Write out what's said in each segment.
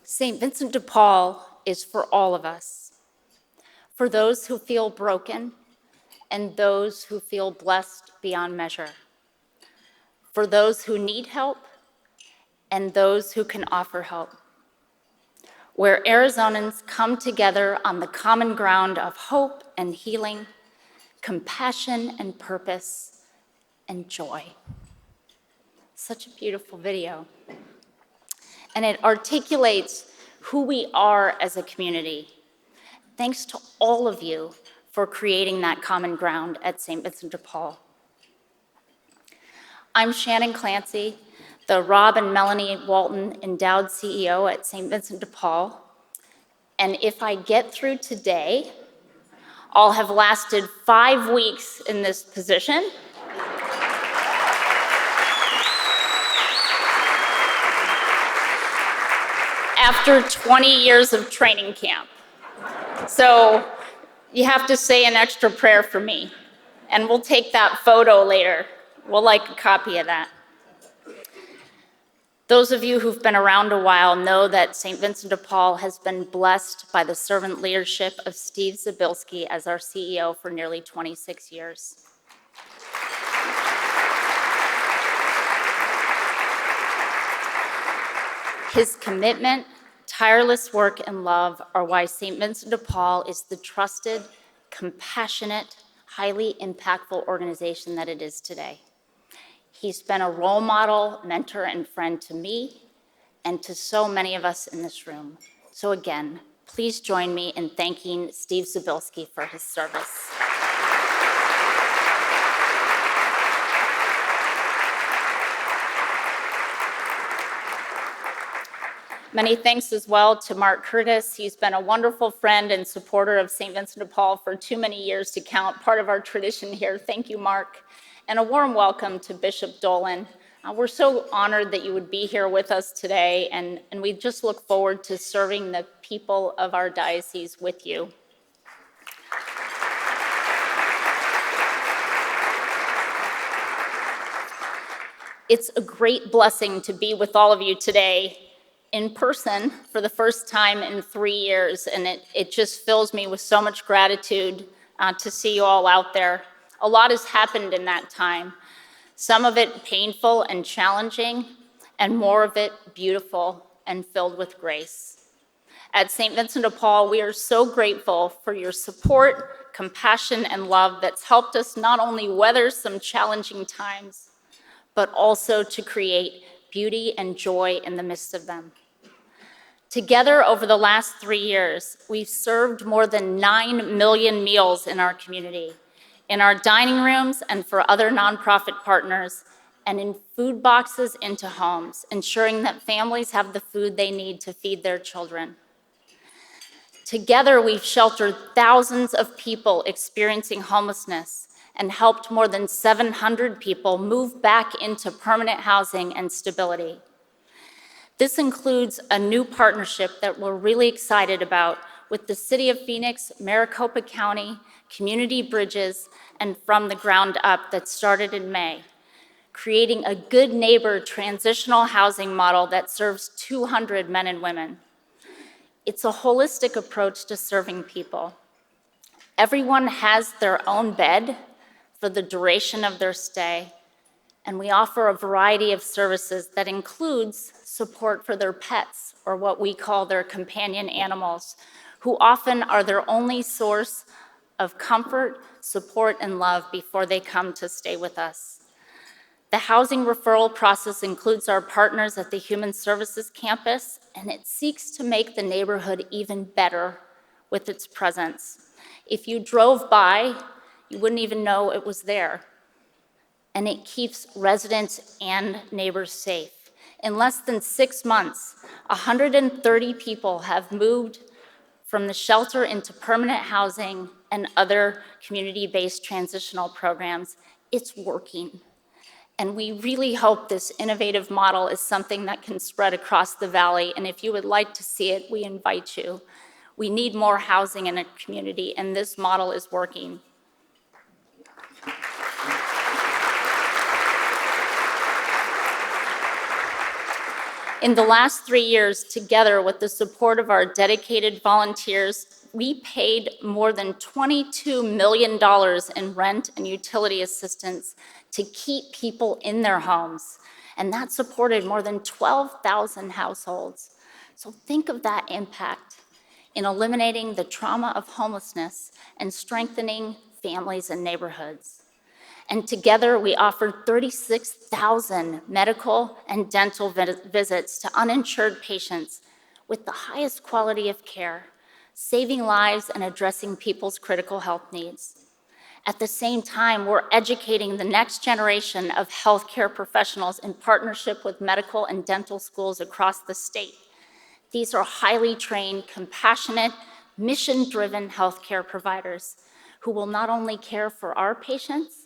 St. Vincent de Paul is for all of us, for those who feel broken and those who feel blessed beyond measure, for those who need help and those who can offer help, where Arizonans come together on the common ground of hope and healing, compassion and purpose, and joy. Such a beautiful video. And it articulates who we are as a community. Thanks to all of you for creating that common ground at St. Vincent de Paul. I'm Shannon Clancy, the Rob and Melanie Walton Endowed CEO at St. Vincent de Paul. And if I get through today, I'll have lasted 5 weeks in this position. After 20 years of training camp. So you have to say an extra prayer for me, and we'll take that photo later. We'll like a copy of that. Those of you who've been around a while know that St. Vincent de Paul has been blessed by the servant leadership of Steve Zabilski as our CEO for nearly 26 years. His commitment, tireless work, and love are why St. Vincent de Paul is the trusted, compassionate, highly impactful organization that it is today. He's been a role model, mentor, and friend to me and to so many of us in this room. So again, please join me in thanking Steve Zabilski for his service. Many thanks as well to Mark Curtis. He's been a wonderful friend and supporter of St. Vincent de Paul for too many years to count, part of our tradition here. Thank you, Mark. And a warm welcome to Bishop Dolan. We're so honored that you would be here with us today, and we just look forward to serving the people of our diocese with you. It's a great blessing to be with all of you today in person for the first time in 3 years, and it just fills me with so much gratitude to see you all out there. A lot has happened in that time, some of it painful and challenging, and more of it beautiful and filled with grace. At St. Vincent de Paul, we are so grateful for your support, compassion, and love that's helped us not only weather some challenging times, but also to create beauty and joy in the midst of them. Together over the last 3 years, we've served more than 9 million meals in our community, in our dining rooms and for other nonprofit partners, and in food boxes into homes, ensuring that families have the food they need to feed their children. Together, we've sheltered thousands of people experiencing homelessness and helped more than 700 people move back into permanent housing and stability. This includes a new partnership that we're really excited about with the City of Phoenix, Maricopa County, Community Bridges, and From the Ground Up that started in May, creating a good neighbor transitional housing model that serves 200 men and women. It's a holistic approach to serving people. Everyone has their own bed for the duration of their stay, and we offer a variety of services that includes support for their pets, or what we call their companion animals, who often are their only source of comfort, support, and love before they come to stay with us. The housing referral process includes our partners at the Human Services Campus, and it seeks to make the neighborhood even better with its presence. If you drove by, you wouldn't even know it was there. And it keeps residents and neighbors safe. In less than 6 months, 130 people have moved from the shelter into permanent housing and other community-based transitional programs. It's working. And we really hope this innovative model is something that can spread across the valley. And if you would like to see it, we invite you. We need more housing in a community, and this model is working. In the last 3 years, together with the support of our dedicated volunteers, we paid more than $22 million in rent and utility assistance to keep people in their homes, and that supported more than 12,000 households. So think of that impact in eliminating the trauma of homelessness and strengthening families and neighborhoods. And together, we offered 36,000 medical and dental visits to uninsured patients with the highest quality of care, saving lives and addressing people's critical health needs. At the same time, we're educating the next generation of healthcare professionals in partnership with medical and dental schools across the state. These are highly trained, compassionate, mission-driven healthcare providers who will not only care for our patients,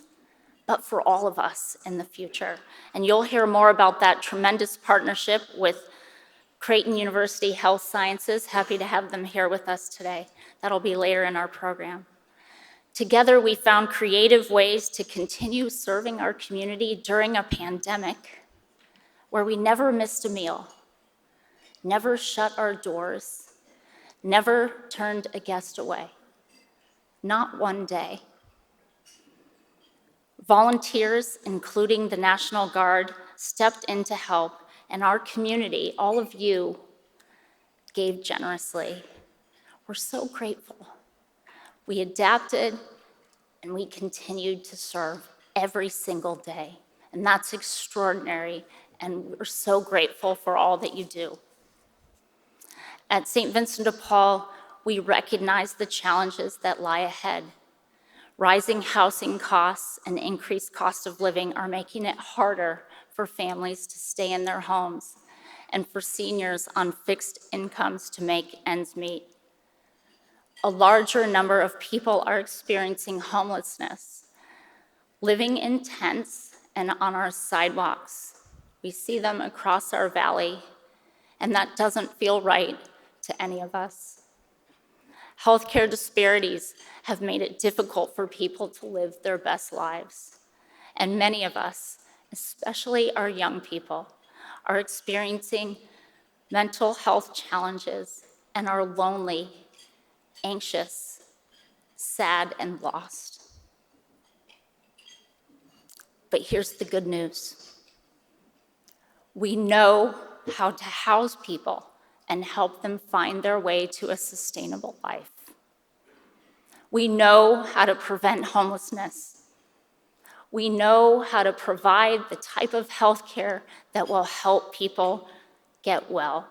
but for all of us in the future. And you'll hear more about that tremendous partnership with Creighton University Health Sciences. Happy to have them here with us today. That'll be later in our program. Together, we found creative ways to continue serving our community during a pandemic where we never missed a meal, never shut our doors, never turned a guest away. Not one day. Volunteers, including the National Guard, stepped in to help, and our community, all of you, gave generously. We're so grateful. We adapted, and we continued to serve every single day, and that's extraordinary, and we're so grateful for all that you do. At St. Vincent de Paul, we recognize the challenges that lie ahead. Rising housing costs and increased cost of living are making it harder for families to stay in their homes and for seniors on fixed incomes to make ends meet. A larger number of people are experiencing homelessness, living in tents and on our sidewalks. We see them across our valley, and that doesn't feel right to any of us. Healthcare disparities have made it difficult for people to live their best lives. And many of us, especially our young people, are experiencing mental health challenges and are lonely, anxious, sad, and lost. But here's the good news. We know how to house people and help them find their way to a sustainable life. We know how to prevent homelessness. We know how to provide the type of health care that will help people get well.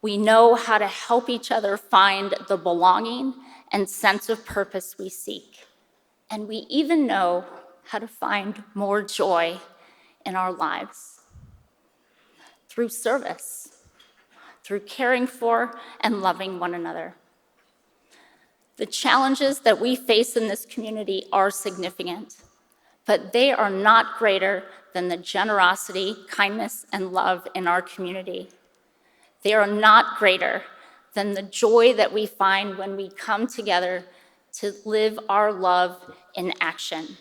We know how to help each other find the belonging and sense of purpose we seek. And we even know how to find more joy in our lives through service, through caring for and loving one another. The challenges that we face in this community are significant, but they are not greater than the generosity, kindness, and love in our community. They are not greater than the joy that we find when we come together to live our love in action.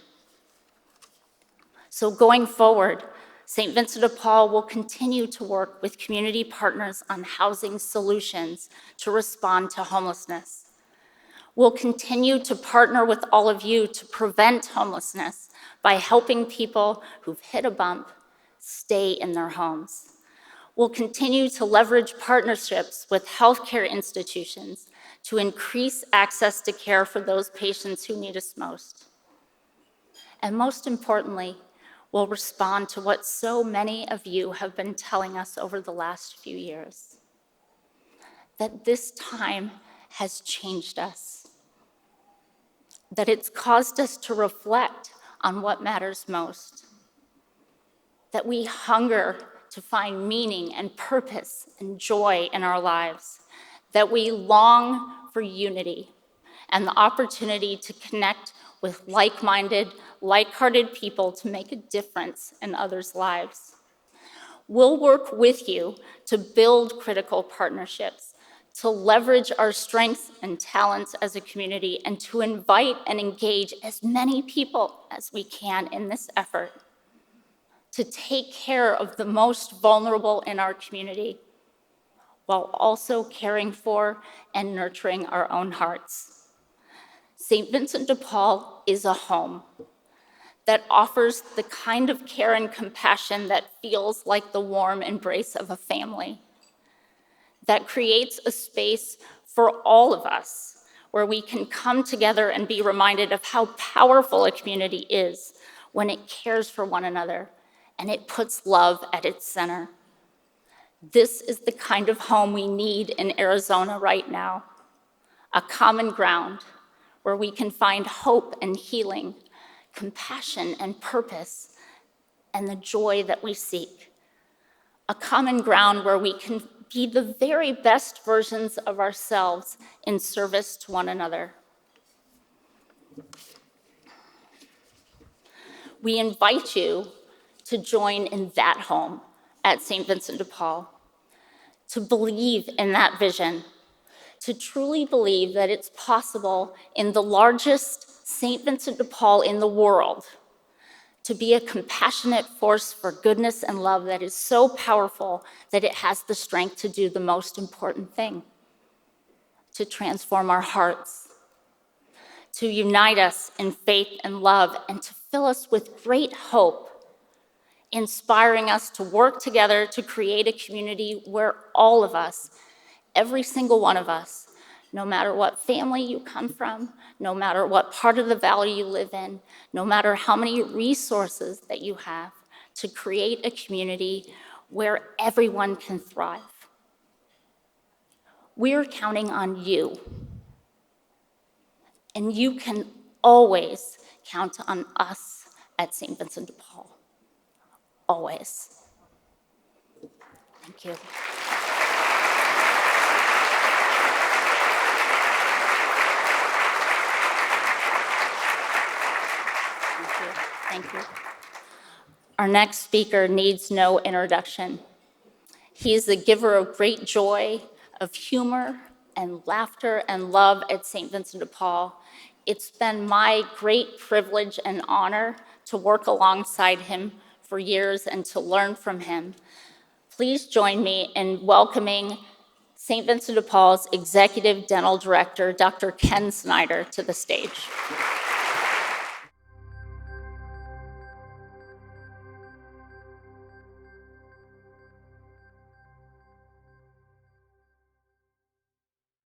So going forward, St. Vincent de Paul will continue to work with community partners on housing solutions to respond to homelessness. We'll continue to partner with all of you to prevent homelessness by helping people who've hit a bump stay in their homes. We'll continue to leverage partnerships with healthcare institutions to increase access to care for those patients who need us most. And most importantly, we'll respond to what so many of you have been telling us over the last few years, that this time has changed us, that it's caused us to reflect on what matters most, that we hunger to find meaning and purpose and joy in our lives, that we long for unity and the opportunity to connect with like-minded, like-hearted people to make a difference in others' lives. We'll work with you to build critical partnerships, to leverage our strengths and talents as a community, and to invite and engage as many people as we can in this effort to take care of the most vulnerable in our community, while also caring for and nurturing our own hearts. St. Vincent de Paul is a home that offers the kind of care and compassion that feels like the warm embrace of a family, that creates a space for all of us where we can come together and be reminded of how powerful a community is when it cares for one another and it puts love at its center. This is the kind of home we need in Arizona right now, a common ground where we can find hope and healing, compassion and purpose, and the joy that we seek. A common ground where we can be the very best versions of ourselves in service to one another. We invite you to join in that home at St. Vincent de Paul, to believe in that vision, to truly believe that it's possible in the largest St. Vincent de Paul in the world to be a compassionate force for goodness and love that is so powerful that it has the strength to do the most important thing, to transform our hearts, to unite us in faith and love, and to fill us with great hope, inspiring us to work together to create a community where all of us, every single one of us, no matter what family you come from, no matter what part of the valley you live in, no matter how many resources that you have, to create a community where everyone can thrive. We're counting on you, and you can always count on us at St. Vincent de Paul. Always. Thank you. Thank you. Our next speaker needs no introduction. He is the giver of great joy, of humor and laughter and love at St. Vincent de Paul. It's been my great privilege and honor to work alongside him for years and to learn from him. Please join me in welcoming St. Vincent de Paul's Executive Dental Director, Dr. Ken Snyder, to the stage.